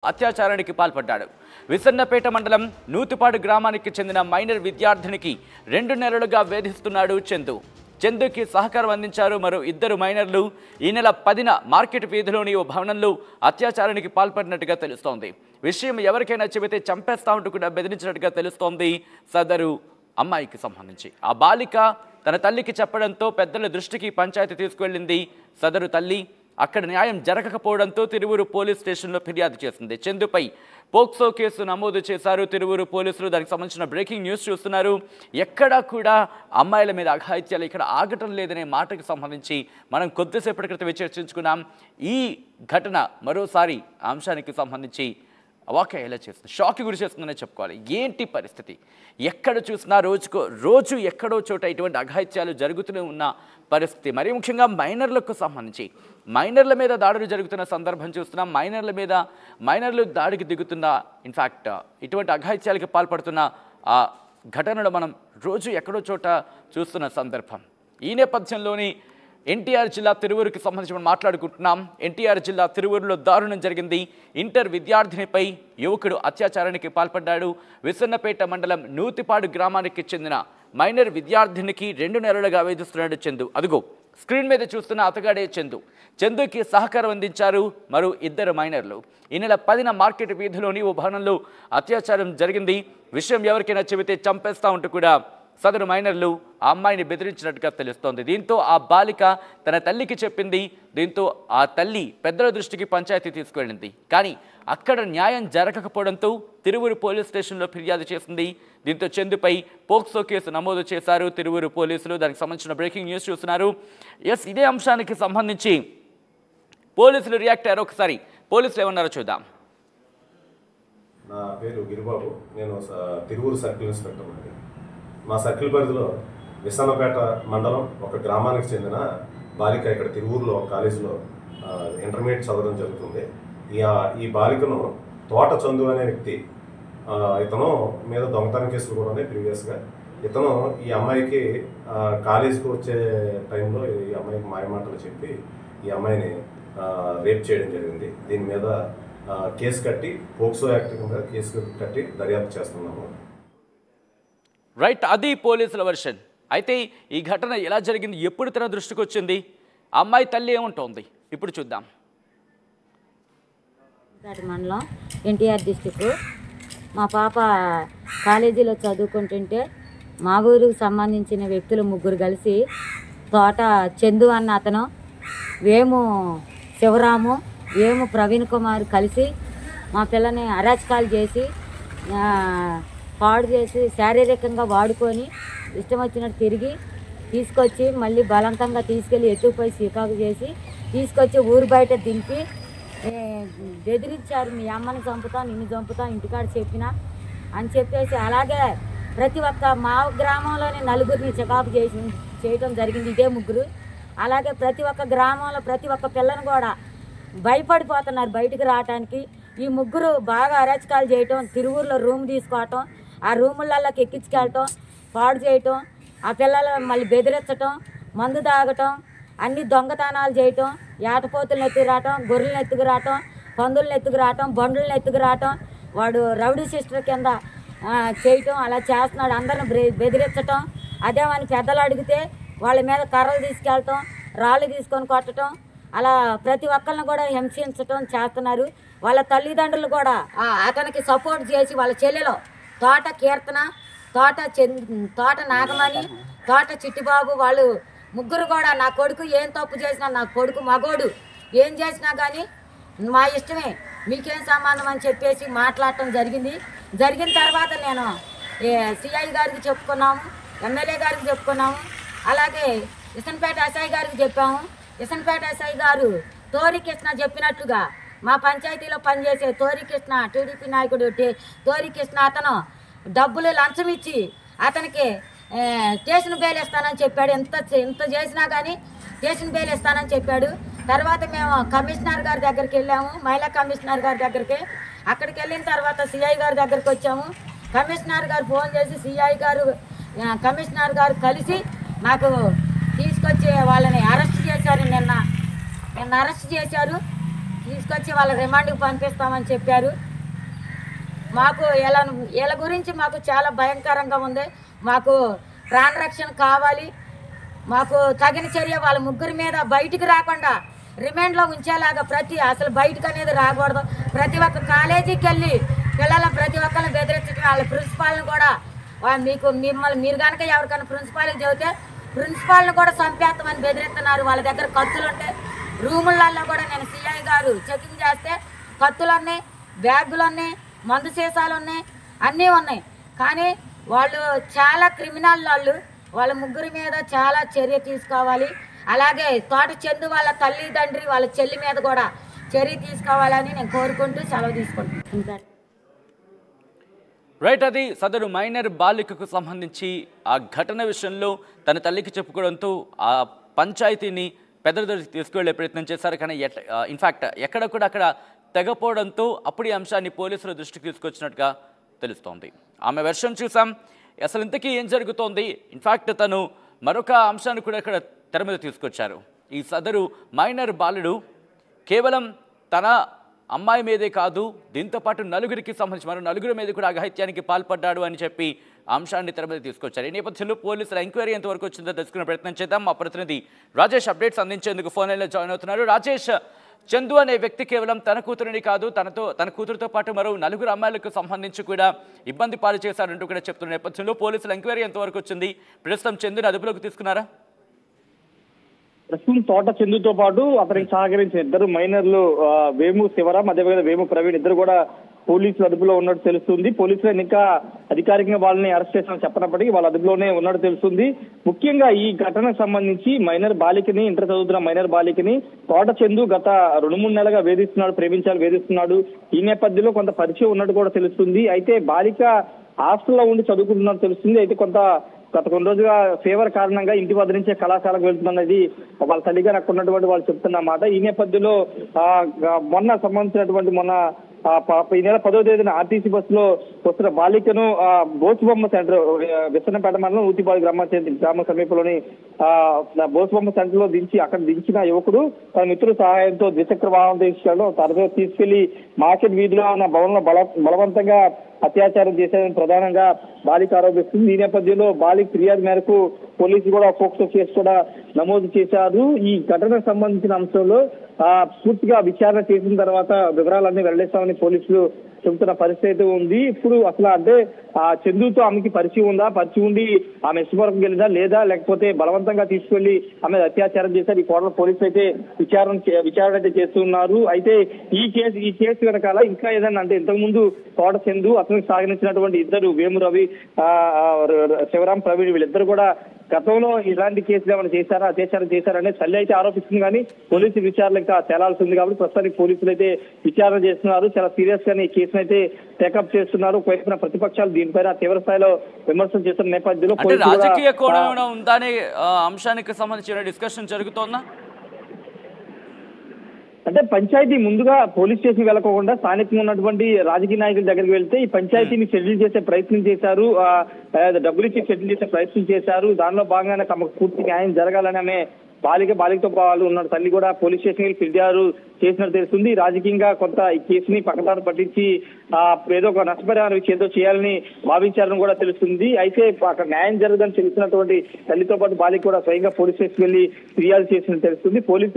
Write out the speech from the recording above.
అత్యాచారానికి పాల్పడ్డాడు. విసన్నపేట మండలం నూతిపాడు గ్రామానికి చెందిన మైనర్ విద్యార్థినికి 2 నెలలుగా వేధిస్తున్నాడు చందు. చందుకి సహకారం అందించారు మరో 2 మైనర్లు. ఈ నెల 10న మార్కెట్ వీధిలోని ఓ భవనంలో అత్యాచారానికి పాల్పడినట్టుగా తెలుస్తోంది. విషయం ఎవరికైనా చెబితే చంపేస్తామంటూ కూడా బెదిరించినట్టుగా తెలుస్తోంది సదరు అమ్మాయికి సంబంధించి. ఆ బాలిక తన తల్లికి చెప్పడంతో పెద్దల దృష్టికి పంచాయతీ తీసుకువెళ్ళింది సదరు తల్లి. అక్కడ న్యాయం జరగకపోవడంతో తిరువూరు పోలీస్ స్టేషన్లో ఫిర్యాదు చేసింది. చందుపై పోక్సో కేసు నమోదు చేశారు తిరువూరు పోలీసులు. దానికి సంబంధించిన బ్రేకింగ్ న్యూస్ చూస్తున్నారు. ఎక్కడా కూడా అమ్మాయిల మీద అఘాయిత్యాలు ఇక్కడ ఆగటం లేదనే మాటకు సంబంధించి మనం కొద్దిసేపటి క్రితం చర్చించుకున్నాం. ఈ ఘటన మరోసారి అంశానికి సంబంధించి అవాక్కయ్యేలా చేస్తుంది, షాక్కి గురి చేస్తుందనే చెప్పుకోవాలి. ఏంటి పరిస్థితి? ఎక్కడ చూసినా రోజు ఎక్కడో చోట ఇటువంటి అఘాయిత్యాలు జరుగుతూనే ఉన్న పరిస్థితి. మరీ ముఖ్యంగా మైనర్లకు సంబంధించి మైనర్ల మీద దాడులు జరుగుతున్న సందర్భం చూస్తున్నాం. మైనర్లు దాడికి దిగుతున్న ఇన్ఫ్యాక్ట్ ఇటువంటి అఘాయిత్యాలకి పాల్పడుతున్న ఆ ఘటనలు మనం రోజు ఎక్కడో చోట చూస్తున్న సందర్భం. ఈ నేపథ్యంలోని ఎన్టీఆర్ జిల్లా తిరువూరుకి సంబంధించి మనం మాట్లాడుకుంటున్నాం. ఎన్టీఆర్ జిల్లా తిరువూరులో దారుణం జరిగింది. ఇంటర్ విద్యార్థినిపై యువకుడు అత్యాచారానికి పాల్పడ్డాడు. విసన్నపేట మండలం నూతిపాడు గ్రామానికి చెందిన మైనర్ విద్యార్థినికి 2 నెలలుగా వేధిస్తున్నాడు చందు. అదిగో స్క్రీన్ మీద చూస్తున్న అతగాడే చందుకి సహకారం అందించారు మరో 2 మైనర్లు. ఈ నెల 10న మార్కెట్ వీధిలోని ఓ భవనంలో అత్యాచారం జరిగింది. విషయం ఎవరికైనా చెబితే చంపేస్తా ఉంటూ కూడా సదరు మైనర్లు ఆ అమ్మాయిని బెదిరించినట్టుగా తెలుస్తోంది. దీంతో ఆ బాలిక తన తల్లికి చెప్పింది. దీంతో ఆ తల్లి పెద్దల దృష్టికి పంచాయతీ తీసుకువెళ్ళింది. కానీ అక్కడ న్యాయం జరగకపోవడంతో తిరువూరు పోలీస్ స్టేషన్లో ఫిర్యాదు చేసింది. దీంతో చందుపై పోక్సో కేసు నమోదు చేశారు తిరువూరు పోలీసులు. దానికి సంబంధించిన బ్రేకింగ్ న్యూస్ చూస్తున్నారు. ఇదే అంశానికి సంబంధించి పోలీసులు రియాక్ట్ అయ్యారు. ఒకసారి పోలీసులు ఏమన్నారో చూద్దాం. నా పేరు గిరిబాబు, నేను తిరువూరు సర్కిల్ ఇన్స్పెక్టర్. మా సర్కిల్ పరిధిలో విసన్నపేట మండలం ఒక గ్రామానికి చెందిన బాలిక ఇక్కడ తిరువూరులో కాలేజీలో ఇంటర్మీడియట్ చదవడం జరుగుతుంది. ఈ బాలికను తోట చందు అనే వ్యక్తి, ఇతను మీద దొంగతనం కేసులు కూడా ఉన్నాయి ప్రీవియస్గా. ఇతను ఈ అమ్మాయికి కాలేజీకి వచ్చే టైంలో ఈ అమ్మాయికి మాయమాటలు చెప్పి ఈ అమ్మాయిని రేప్ చేయడం జరిగింది. దీని మీద కేసు కట్టి పోక్సో యాక్ట్ కింద కేసు కట్టి దర్యాప్తు చేస్తున్నాము. రైట్, అది పోలీసుల వర్షన్. అయితే ఈ ఘటన ఎలా జరిగింది, ఎప్పుడు తన దృష్టికి వచ్చింది, అమ్మాయి తల్లి ఏముంటోంది ఇప్పుడు చూద్దాం. మండలం ఎన్టీఆర్ డిస్టిక్. మా పాప కాలేజీలో చదువుకుంటుంటే మా ఊరికి సంబంధించిన వ్యక్తులు 3 కలిసి తోట చందు అన్న అతను, వేము శివరాము, వేము ప్రవీణ్ కుమార్ కలిసి మా పిల్లని అరాచకాలు చేసి పాడు చేసి శారీరకంగా వాడుకొని ఇష్టం వచ్చినట్టు తిరిగి తీసుకొచ్చి మళ్ళీ బలవంతంగా తీసుకెళ్ళి ఎత్తుకుపోయి చికాకు చేసి తీసుకొచ్చి ఊరు బయట దింపి బెదిరించారు. మీ అమ్మని చంపుతాం, నిన్ను చంపుతాం, ఇంటికాడ చెప్పినా అని చెప్పేసి అలాగే ప్రతి ఒక్క మా గ్రామంలోనే 4గురిని చికాకు చేయడం జరిగింది. ఇదే 3. అలాగే ప్రతి ఒక్క గ్రామంలో ప్రతి ఒక్క పిల్లని కూడా భయపడిపోతున్నారు బయటికి రావటానికి. ఈ 3 బాగా అరాచకాలు చేయటం, తిరువూరులో రూమ్ తీసుకోవటం, ఆ రూములలోకి ఎక్కించుకెళ్ళటం, పాడు చేయటం, ఆ పిల్లలు మళ్ళీ బెదిరించటం, మందు తాగటం, అన్ని దొంగతనాలు చేయటం, ఏటపోతులను ఎత్తుకురావటం, గొర్రెలను ఎత్తుకురావటం, పందులను ఎత్తుకురావటం, బండ్లను ఎత్తుకురావటం, వాడు రౌడీ సిస్టర్ కింద చేయటం, అలా చేస్తున్నాడు. అందరిని బెదిరించటం, అదేమని పెద్దలు అడిగితే వాళ్ళ మీద కర్రలు తీసుకెళ్ళటం, రాళ్ళు తీసుకొని కొట్టడం, అలా ప్రతి ఒక్కరిని కూడా హింసించటం చేస్తున్నారు. వాళ్ళ తల్లిదండ్రులు కూడా అతనికి సపోర్ట్ చేసి వాళ్ళ చెల్లెలో తోట కీర్తన, తోట నాగమణి, తోట చిట్టిబాబు, వాళ్ళు 3 కూడా నా కొడుకు ఏం తప్పు చేసినా, నా కొడుకు మగోడు ఏం చేసినా కానీ మా ఇష్టమే, మీకేం సంబంధం అని చెప్పేసి మాట్లాడటం జరిగింది. జరిగిన తర్వాత నేను సిఐ గారికి చెప్పుకున్నాము, ఎమ్మెల్యే గారికి చెప్పుకున్నాము, అలాగే విసన్నపేట ఎస్ఐ గారికి చెప్పాము. విసన్నపేట ఎస్ఐ గారు తోరికృష్ణ చెప్పినట్టుగా మా పంచాయతీలో పనిచేసే తోరికృష్ణ, టీడీపీ నాయకుడు తోరికృష్ణ, అతను డబ్బులు లంచం ఇచ్చి అతనికి స్టేషన్ బెయిల్ ఇస్తానని చెప్పాడు. ఎంత చేసినా కానీ స్టేషన్ బెయిల్ ఇస్తానని చెప్పాడు. తర్వాత మేము కమిషనర్ గారి దగ్గరికి వెళ్ళాము, మహిళా కమిషనర్ గారి దగ్గరికి. అక్కడికి వెళ్ళిన తర్వాత సిఐ గారి దగ్గరికి వచ్చాము. కమిషనర్ గారు ఫోన్ చేసి సిఐ గారు కమిషనర్ గారు కలిసి నాకు తీసుకొచ్చి వాళ్ళని అరెస్ట్ చేశారు. నిన్న అరెస్ట్ చేశారు. తీసుకొచ్చి వాళ్ళ రిమాండ్కి పంపిస్తామని చెప్పారు. మాకు వీళ్ళ గురించి మాకు చాలా భయంకరంగా ఉంది. మాకు ప్రాణరక్షణ కావాలి. మాకు తగిన చర్య వాళ్ళ ముగ్గురి మీద బయటికి రాకుండా రిమాండ్లో ఉంచేలాగా అసలు బయటకు అనేది రాకూడదు. ప్రతి ఒక్క కాలేజీకి వెళ్ళి పిల్లల ప్రతి ఒక్కరిని బెదిరించడం, వాళ్ళ ప్రిన్సిపాల్ని కూడా మీరు కనుక ఎవరికైనా ప్రిన్సిపాల్కి చెబితే ప్రిన్సిపాల్ని కూడా చంపేస్తామని బెదిరిస్తున్నారు. వాళ్ళ దగ్గర కత్తులు ఉంటాయి. రూములలో కూడా నేను సిఐ గారు చెకింగ్ చేస్తే కత్తులన్నీ, బ్యాగులన్నీ, మందు సీసాలు ఉన్నాయి, అన్నీ ఉన్నాయి. కానీ వాళ్ళు చాలా క్రిమినల్ వాళ్ళ ముగ్గురి మీద చాలా చర్య తీసుకోవాలి. అలాగే తోట చందు వాళ్ళ తల్లిదండ్రి వాళ్ళ చెల్లి మీద కూడా చర్య తీసుకోవాలని నేను కోరుకుంటూ సెలవు తీసుకుంటాను. రైట్, అది సదరు మైనర్ బాలికకు సంబంధించి ఆ ఘటన విషయంలో తన తల్లికి చెప్పుకోవడంతో ఆ పంచాయతీని పెద్దదరికి తీసుకువెళ్లే ప్రయత్నం చేశారు. కానీ ఇన్ఫ్యాక్ట్ ఎక్కడ కూడా అక్కడ తెగపోవడంతో అప్పుడు ఈ అంశాన్ని పోలీసుల దృష్టికి తీసుకొచ్చినట్టుగా తెలుస్తోంది. ఆమె వెర్షన్ చూసాం. అసలు ఇంతకీ ఏం జరుగుతోంది? ఇన్ఫ్యాక్ట్ తను మరొక అంశాన్ని కూడా ఇక్కడ తెర మీద తీసుకొచ్చారు. ఈ సదరు మైనర్ బాలుడు కేవలం తన అమ్మాయి మీదే కాదు, దీంతో పాటు నలుగురికి సంబంధించి మరో నలుగురి మీద కూడా అఘాయిత్యానికి పాల్పడ్డాడు అని చెప్పి అంశాన్ని తెర మీద తీసుకొచ్చారు. ఈ నేపథ్యంలో పోలీసుల ఎంక్వైరీ ఎంతవరకు వచ్చిందో తెలుసుకునే ప్రయత్నం చేద్దాం. మా ప్రతినిధి రాజేష్ అప్డేట్స్ అందించేందుకు ఫోన్ లైన్లో జాయిన్ అవుతున్నారు. రాజేష్, చందు అనే వ్యక్తి కేవలం తన కూతురిని కాదు, తన కూతురుతో పాటు మరో నలుగురు అమ్మాయిలకు సంబంధించి కూడా ఇబ్బంది పాలు చేశారంటూ కూడా చెప్తున్న నేపథ్యంలో పోలీసుల ఎంక్వైరీ ఎంతవరకు వచ్చింది? ప్రస్తుతం చందుని అదుపులోకి తీసుకున్నారా? ప్రస్తుతం తోట చందుతో పాటు అతనికి సహకరించిన ఇద్దరు మైనర్లు వేము శివరాం, అదేవిధంగా వేము ప్రవీణ్ ఇద్దరు కూడా పోలీసులు అదుపులో ఉన్నట్టు తెలుస్తుంది. పోలీసులు ఇంకా అధికారికంగా వాళ్ళని అరెస్ట్ చేసిన చెప్పనప్పటికీ వాళ్ళ అదుపులోనే ఉన్నట్టు తెలుస్తుంది. ముఖ్యంగా ఈ ఘటనకు సంబంధించి ఇంటర్ చదువుతున్న మైనర్ బాలికని తోట చందు గత 2-3 నెలలుగా వేధిస్తున్నాడు. ఈ నేపథ్యంలో కొంత పరిచయం ఉన్నట్టు కూడా తెలుస్తుంది. అయితే బాలిక హాస్టల్లో ఉండి చదువుకుంటున్నట్టు తెలుస్తుంది. అయితే గత కొన్ని రోజులుగా ఫీవర్ కారణంగా ఇంటి వద్ద నుంచే కళాశాలకు వెళ్తున్నది వాళ్ళ తల్లిగా నాకు ఉన్నటువంటి వాళ్ళు చెప్తున్నమాట. ఈ నేపథ్యంలో ఈ నెల 10వ తేదీన ఆర్టీసీ బస్సులో వస్తున్న బాలికను బోసుబొమ్మ సెంటర్ విసన్నపేట మండలం ఊతిపాడు గ్రామ సమీపంలోని బోసుబొమ్మ సెంటర్ లో దించిన యువకుడు తన మిత్రుల సహాయంతో ద్విచక్ర వాహనం తీసుకెళ్లి మార్కెట్ వీధిలో ఉన్న భవనంలో బలవంతంగా అత్యాచారం చేశారని ప్రధానంగా బాలిక ఆరోపిస్తుంది. ఈ నేపథ్యంలో బాలిక ఫిర్యాదు మేరకు పోలీసులు కూడా పోక్సో కేసు కూడా నమోదు చేశారు. ఈ ఘటనకు సంబంధించిన అంశంలో పూర్తిగా విచారణ చేసిన తర్వాత వివరాలన్నీ వెల్లడిస్తామని పోలీసులు చెబుతున్న పరిస్థితి ఉంది. ఇప్పుడు అసలు అంటే ఆ చందుతో ఆమెకి పరిచయం ఉండి ఆమె ఇష్టపూర్వకం వెళ్ళిందా లేదా లేకపోతే బలవంతంగా తీసుకెళ్లి ఆమె అత్యాచారం చేశారు. ఈ కోణంలో పోలీసులు అయితే విచారణ అయితే చేస్తున్నారు. అయితే ఈ కేసు వెనకాల ఇంకా ఏదైనా అంటే ఇంతకు ముందు తోట చందు అతనికి సాగించినటువంటి ఇద్దరు వేము రవి, శివరాం, ప్రవీణ్ వీళ్ళిద్దరు కూడా గతంలో ఇలాంటి కేసులు ఏమైనా అత్యాచారం చేశారనే తల్లి అయితే ఆరోపిస్తుంది. కానీ పోలీసు విచారణ ఇంకా తేలాల్సి ఉంది కాబట్టి ప్రస్తుతానికి పోలీసులు అయితే విచారణ చేస్తున్నారు. చాలా సీరియస్ గానే ఈ కేసును అయితే టేకప్ చేస్తున్నారు. ఒకవైపున ప్రతిపక్షాలు దీనిపైన తీవ్ర స్థాయిలో విమర్శలు చేస్తున్న నేపథ్యంలో రాజకీయ కోణం ఉందనే అంశానికి సంబంధించిన డిస్కషన్ జరుగుతోందా? అంటే పంచాయతీ ముందుగా పోలీస్ స్టేషన్ వెళ్ళకోకుండా స్థానికంగా ఉన్నటువంటి రాజకీయ నాయకుల దగ్గరికి వెళ్తే ఈ పంచాయతీని షెడ్యూల్ చేసే ప్రయత్నం చేశారు, డబ్బులు ఇచ్చి షెడ్యూల్ చేసే ప్రయత్నం చేశారు. దానిలో భాగంగానే తమకు పూర్తి న్యాయం జరగాలని ఆమె బాలికతో వాళ్ళు ఉన్న తల్లి కూడా పోలీస్ స్టేషన్ ఫిర్యాదు చేసినట్టు తెలుస్తుంది. రాజకీయంగా కొంత ఈ కేసుని పక్కదారి పట్టించి ఏదో ఒక నష్టపరిహారం ఏదో చేయాలని భావించారని కూడా తెలుస్తుంది. అయితే అక్కడ న్యాయం జరగదని తెలిసినటువంటి తల్లితో పాటు బాలిక కూడా స్వయంగా పోలీస్ స్టేషన్ వెళ్లి ఫిర్యాదు చేసినట్టు తెలుస్తుంది. పోలీసు